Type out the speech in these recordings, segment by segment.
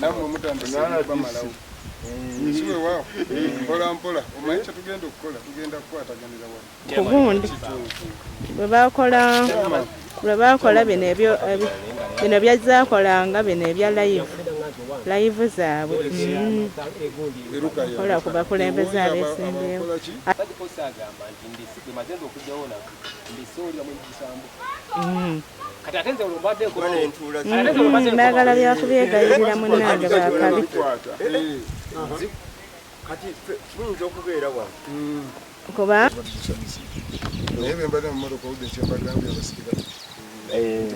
namwe mutandika bamalawo siwe wao mpola mpola omanyi kye tugenda okukola tugenda kukwataganira ku gundi bwe bakola bino byazaakolanga bino ebya live zaabwe kola ku bakulembeze abeesimbeewo baagala byakubyegayirira munnange bakabi kuba naye bwe mbadde mu mmotoka obudde kyembagambye abasirikale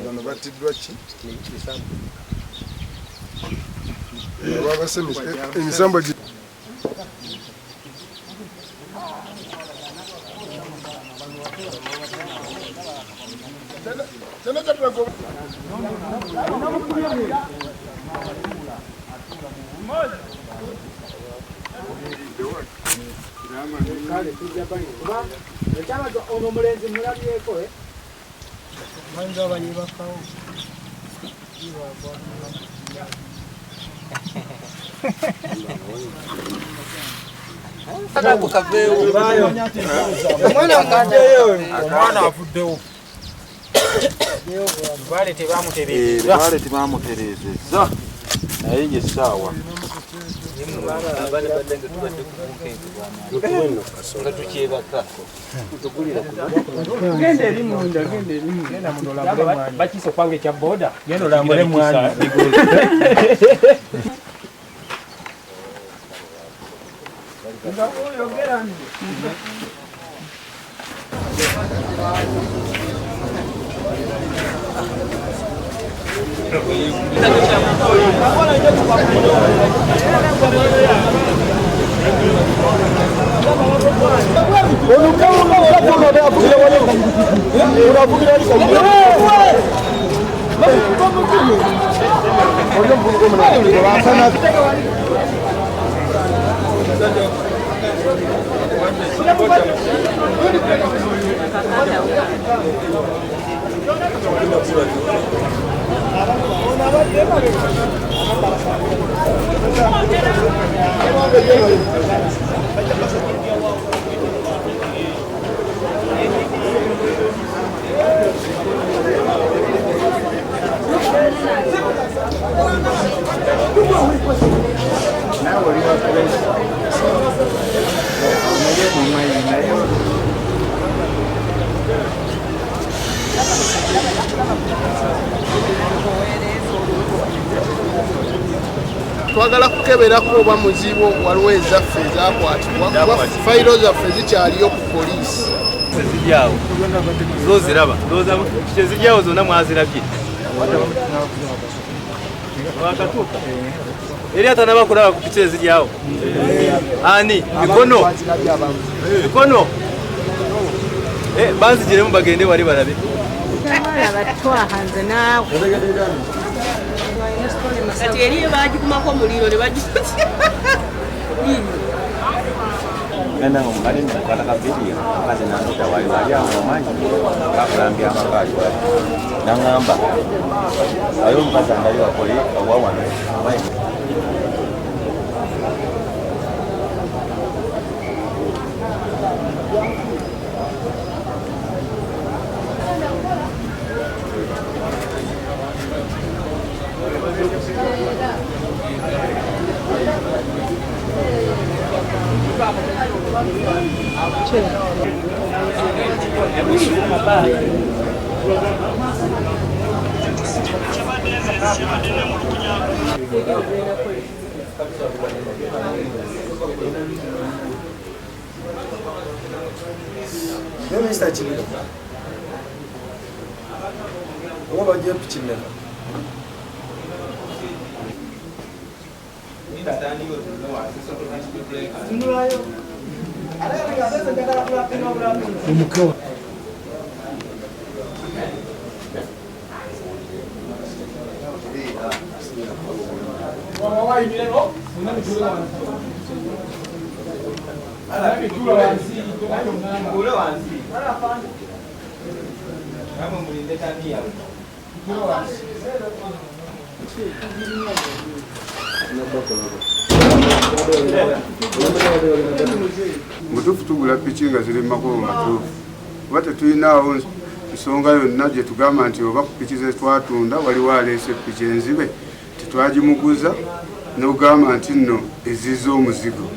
bano battiddwa ki ababase emisambo ono mulenzi mulabyeko manzi abanyibakawo omwana avuddewo baale tebamutereezezza naye ye essaawa bakiise okwanga ekya boda genda olambule mwana twagala kukeberako oba muzibo waliwo ezaffe ezakwatibwa fayiro zaffe zikyaliyo ku poliisi ziryawo zoziraba kyeziryawo zonna mwazirabye wakatuuka eri atanaba kulaba ku picha eziryawo ani mikono banzigiremu bagende wali balabe twahanze naawe kati eriyo bagikumako omuliro ne bagikuta genda ng'omubali mukwata ka vidiyo akazi nanduta wali awo omanyi kakulambya amakaali wali naŋŋamba aye omukazi andali wakole owa wano omanyi Mr. Chimino. What about your pitching? mutuufu tugula piki nga ziri mu makubo matuufu oba tetulinawo nsonga yonna gye tugamba nti oba ku piki ze twatunda waliwo aleese piki enzibe tetwagimuguza n'ogamba nti nno eziza omuzigo.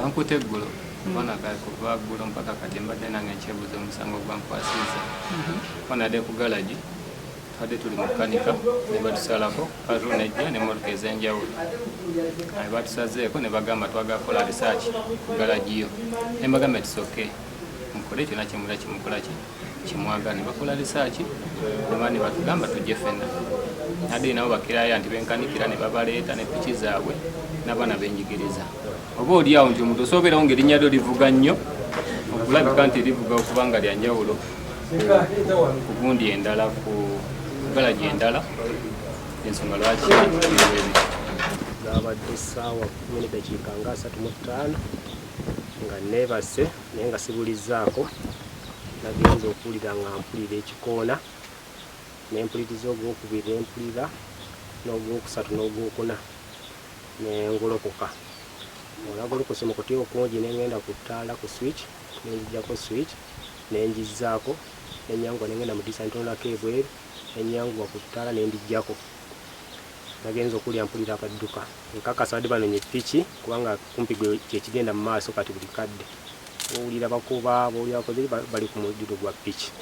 Ankute eggulo kona kuva ggulo mpaka kati mbadde nange nkyebuuza omusango gwankwasiza konadde ku galagi twadde tuli mu kanika ne batusalako patron ejja n'emmotoka ez'enjawulo ne batusazeeko ne bagamba twagakola research ku galagiyo ne mbagamba tisoke mukole kyonna kyemula kimukola kimwaga ne bakola research ne batugamba tujje ffenna nadde nabo bakiraya nti benkanikira ne babaleeta ne piki zaabwe n'abaana benjigiriza oba oli awo nti omuntu osooberawo ng'erinnya lyo livuga nnyo okulabika nti livuga okuba nga lya njawulo ku gundi endala ku galagi endala ensonga lwaki zabadde essaawa 10:35 nga neebase naye nga sibulizaako nagenza okuwulira nga mpulira ekikoona nempuliriza ogwokubiri nempulira n'ogwokusatu n'ogwokuna nengolokoka olagolokose mu kutya okungi nengenda ku ttaala ku switch nenjijjako switch nenjizaako nenyanguwa nengenda mu disa ntonako ebweru nenyanguwa ku ttaala nendijjako nagenza okulya mpulira akadduka nkakasa badde banonye piki kubanga kumpi gwe kyekigenda mu maaso kati buli kadde owulira bakuba bowulira bakoze bali ku mudiro gwa piki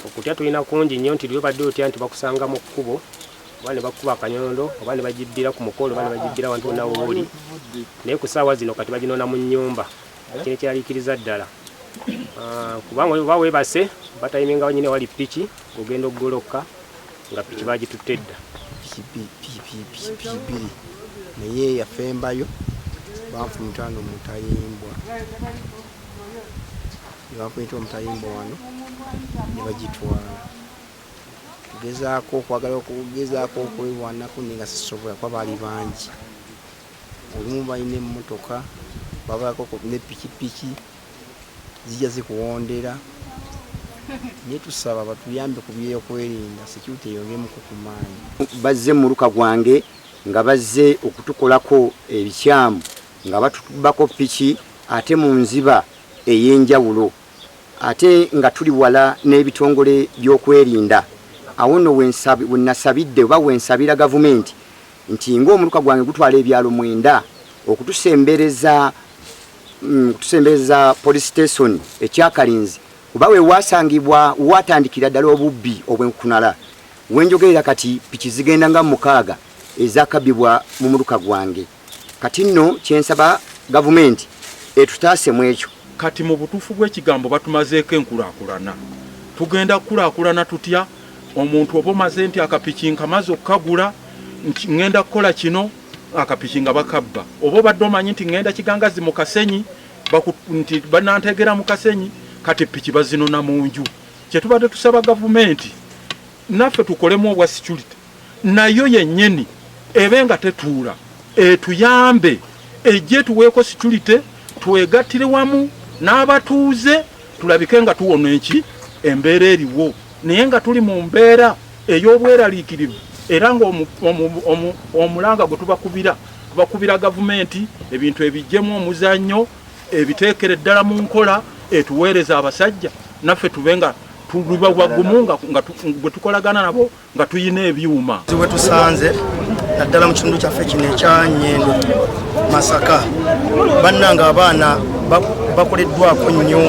okutya tulina kungi nnyo nti lwe badde otya nti bakusanga mu kkubo oba ne bakuba akanyondo oba ne bagibbira ku mukolo oba ne bagibbira wantu wonna wooli naye ku ssaawa zino kati baginona mu nnyumba kino kyaliikiriza ddala kubanga oba weebase batayiminga wanyine wali piki ogenda okugoloka nga piki bagitutte dda piki bbiri naye yafembayo banfumita no mutayimbwa banfumita omutayimbwa wano ne bagitwala tugezaako okwagala okugezaako okwewanako naye nga sisobola kuba baali bangi olumu balina emmotoka babaako ne pikipiki zijja zikuwondera naye tusaba batuyambe ku byeyokwerinda security eyongemuku ku maanyi. Bazze mu luka gwange nga bazze okutukolako ebikyamu nga batubako piki ate mu nziba ey'enjawulo ate nga tuli wala n'ebitongole by'okwerinda awo nno wenasabidde oba wensabira gavumenti nti ng'omuluka gwange gutwala ebyalo 9 okutusembereza police station ekyakalinzi kuba we wasangibwa watandikira ddala obubbi obwenkunala wenjogerera kati piki zigenda nga 6 ezakabibwa mu muluka gwange kati nno kyensaba gavumenti etutaase mu ekyo kati mu butuufu bw'ekigambo batumazeeko enkulaakulana tugenda kukulaakulana tutya omuntu oba omaze nti akapiki nkamaze okukagula ngenda kukola kino akapiki nga bakabba oba obadde omanyi nti ngenda kigangazi mu kasenyi nti banantegera mu kasenyi kati piki bazinona mu nju kyetubadde tusaba gavumenti naffe tukolemu obwa security nayo yennyini ebenga tetuula etuyambe ejje tuweeko security twegattire wamu n'abatuuze tulabike nga tuwona eki embeera eriwo naye nga tuli mu mbeera ey'obweraliikirivu era nga omulanga gwe tubakubira gavumenti ebintu ebijjemu omuzannyo ebiteekere ddala mu nkola etuweereza abasajja naffe tube nga tuli bagumu nga bwe tukolagana nabo nga tuyina ebyuma. Bwe tusanze naddala mu kitundu kyaffe kino ekya Nyendo Masaka bannanga abaana bakoleddwako nnyo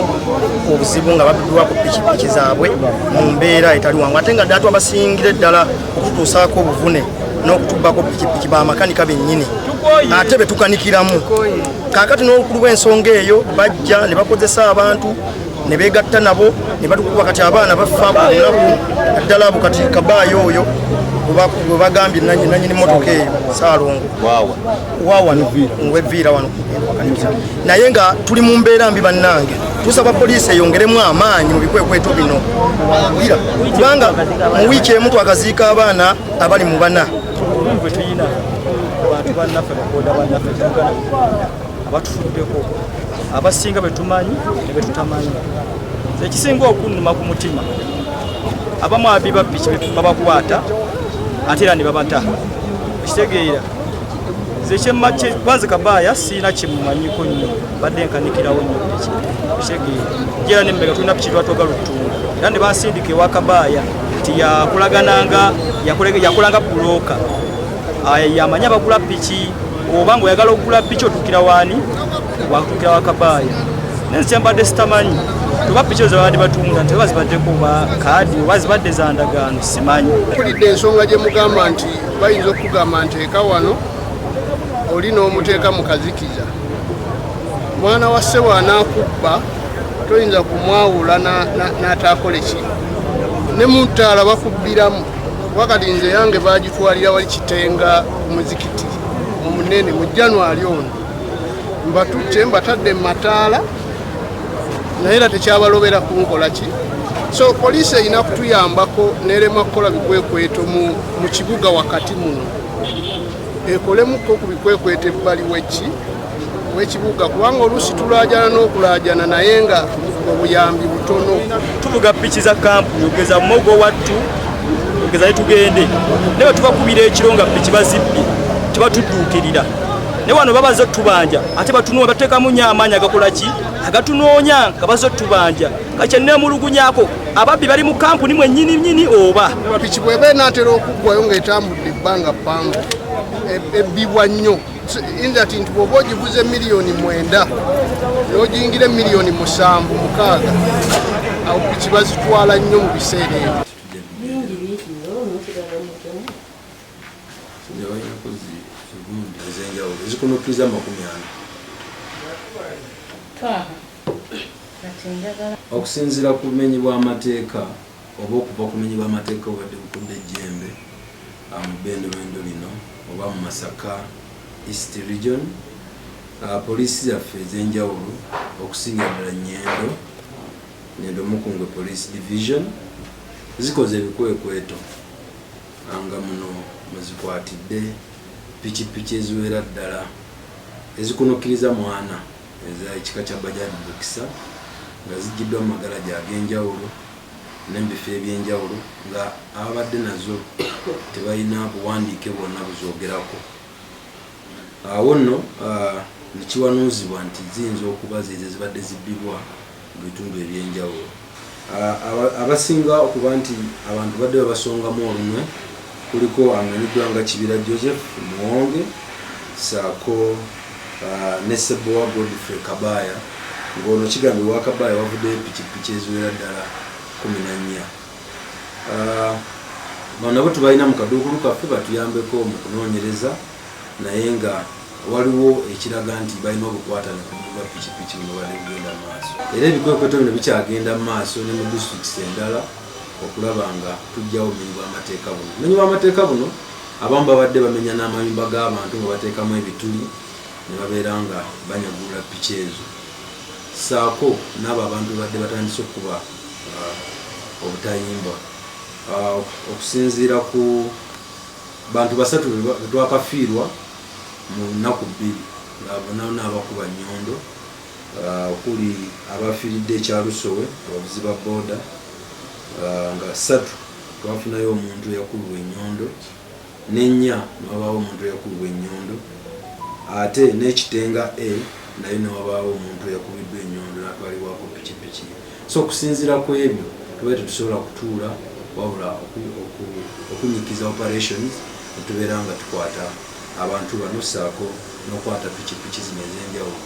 obuzibu nga babiddwako pikipiki zaabwe mu mbeera etali wangu ate nga ddala twabasingire ddala okututuusaako obuvune n'okutubbako pikipiki bamakanika bennyini ate betukanikiramu kaakati n'olukulu lw'ensonga eyo bajja ne bakozesa abantu ne beegatta nabo ne batukuba kati abaana bafa kunaku naddala abo kati kabaayo oyo bwe bagambye nanyini motoka eyo Saalongo waawa weviira wano naye nga tuli mu mbeera mbi bannange tusaba poliisi eyongeremu amaanyi mu bikwekweto bino kubanga mu wiiki emu twakaziika abaana abali mu 4 abantu bannaffe bakooda bannaffe abatufuddeko abasinga betumanyi ne betutamanyi. Ekisinga okunnuma ku mutima abamu abiba piki babakwata ate era ne babata. Ekitegeera zekyemmache kwanza Kabaya siina kimumanyiko nnyo badde nkanikirawo nnyo piki. Ekitegeera jera nemmega tulina piki lwatoga lutunga era ne bansindika ewa Kabaya nti yakulanga buloka yamanya bagula piki oba ng'oyagala okugula piki otuukira waani watukira wa Kabaya. Nensi mbadde sitamanyi tuba piki ezo babadde batunda nti bazibaddeko oba kaadi oba zibadde za ndagaano simanyi. Mpulidde ensonga gye mugamba nti bayinza okugamba nti eka wano oli n'omuteeka mu kazikiza. Mwana wa ssebo anaakubba toyinza kumwawula n'ataakole ki. Ne mu ttaala bakubbiramu wakati nze yange baagitwalira wali Kitenga omuzikiti omunene mu January ono. Mbatutte mbatadde mu mataala naye era tekyabalobera kunkola ki. So poliisi erina kutuyambako n'erema kukola bikwekweto mu kibuga wakati muno. Ekolemuko ku bikwekweto ebbali w'ekibuga kubanga oluusi tulaajana n'okulaajana naye nga obuyambi butono. Tuvuga piki za kampuni ogeza Mogo wattu ogeza ne tugende ne bwe tubakubira ekiro nga piki bazibbye tebatudduukirira. Ne wano babaze tubanja ate batunuwa bateekamu nnyo amaanyi agakola ki agatunoonya nga baze tubanja kakye neemulugunyako ababbi bali mu kampuni mwennyini oba piki bw'eba enaatera okuggwayo ng'etambudde ebbanga ppangu ebbibwa nnyo inza nti bw'oba ogiguze $9,000,000 n'ogiyingira $7,700,000 awo piki bazitwala nnyo mu biseera ebyo. Ezikunukiriza 40 okusinziira ku bumenyi bw'amateeka oba okuva ku bumenyi bw'amateeka obadde bukudde ejjembe mu Bendowendo lino oba mu Masaka East Region, poliisi zaffe ez'enjawulo okusinga ddala Nyendo Mukungwe Police Division zikoze ebikwekweto nga muno muzikwatidde piki eziwera ddala ezikunukiriza mwana ekika kya Bajaj Boxer nga zijjiddwa mu magalaja ag'enjawulo n'ebifo eby'enjawulo nga ababadde nazo tebalina buwandiike bwonna buzoogerako. Awo nno nekiwanuuzibwa nti ziyinza okuba zezo ezibadde zibbibwa mu bitundu eby'enjawulo. Abasinga okuba nti abantu badde babasongamu olunwe kuliko amanyiddwa nga Kibira Joseph Muwonge saako ne Sebowa Godfrey Kabaya ng'ono kigambibwa Kabaya wavuddeyo piki eziwera ddala 14. Bano nabo tubalina mu kaduukulu kaffe batuyambeko mu kunoonyereza naye nga waliwo ekiraga nti balina obukwatane ku bwa piki buno badde bugenda mu maaso. Era ebikwekweto bino bikyagenda mu maaso ne mu disitulikisi endala okulaba nga tujjawo obumenyi bw'amateeka buno. Obumenyi bw'amateeka buno abamu babadde bamenya n'amayumba g'abantu nga bateekamu ebituli ne babeera nga banyagulula piki ezo. Saako n'abo abantu badde batandise okuba obutayimba. Okusinziira ku bantu 3 betwakafiirwa mu nnaku 2 nga bonna abakuba nnyondo okuli abafiiridde ekyalusowe abavuzi ba booda nga 3 twafunayo omuntu eyakubibwa ennyondo n'ennya newabaawo omuntu eyakubibwa ennyondo ate n'ekitenga naye newabaawo omuntu eyakubiddwa ennyondo n'atwalibwako pikipiki. So okusinziira ku ebyo tubaye tetusobola kutuula wabula okunyikiza operations netubeera nga tukwata abantu bano saako n'okwata pikipiki zino ez'enjawulo.